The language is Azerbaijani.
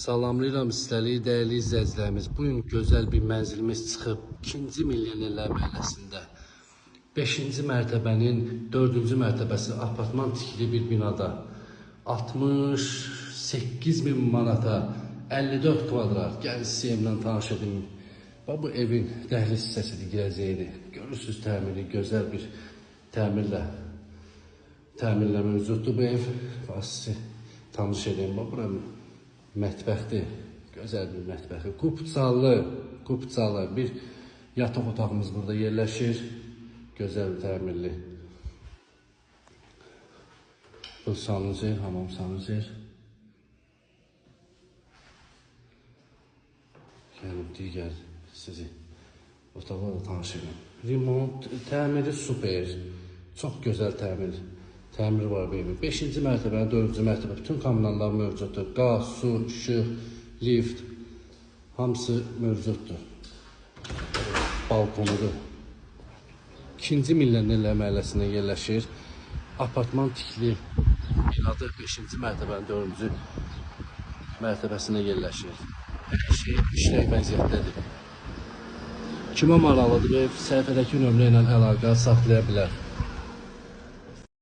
Salamlayıram sizləri, dəyərli izləyicilərimiz. Bugün gözəl bir mənzilimiz çıxıb 2-ci milyonerlər məhəlləsində. 5-ci mərtəbənin 4-cü mərtəbəsi apartman tikili bir binada 68.000 manata 54 kvadrat. Gəlin sizi evlə tanış edim. Bu evin dəhliz hissəsidir, girəcəyidir. Görürsünüz təmiri, gözəl bir təmirlə mövcuddur bu ev. Sizi tanış edeyim. Bura mətbəxdir, gözəl bir mətbəxdir. Qupcalı bir yataq otağımız burada yerləşir. Gözəl təmirli. Bu sanuzer, hamam sanuzer. Gəlin digər sizi otaqlarla tanış edim. Remont, təmiri super. Çox gözəl təmir var bu evin. 5-ci mərtəbə, 4-cü mərtəbə bütün kommunallar mövcuddur. Qaz, su, işıq, lift hamısı mövcuddur. Balkonudur. 2-ci milyonerlər məhəlləsində yerləşir. Apartman tikili binada 5-ci mərtəbənin 4-cü mərtəbəsində yerləşir. Hər şey işlək vəziyyətdədir. Kimə maraqlıdır bu ev? Səhifədəki nömrə ilə əlaqə saxlaya bilər.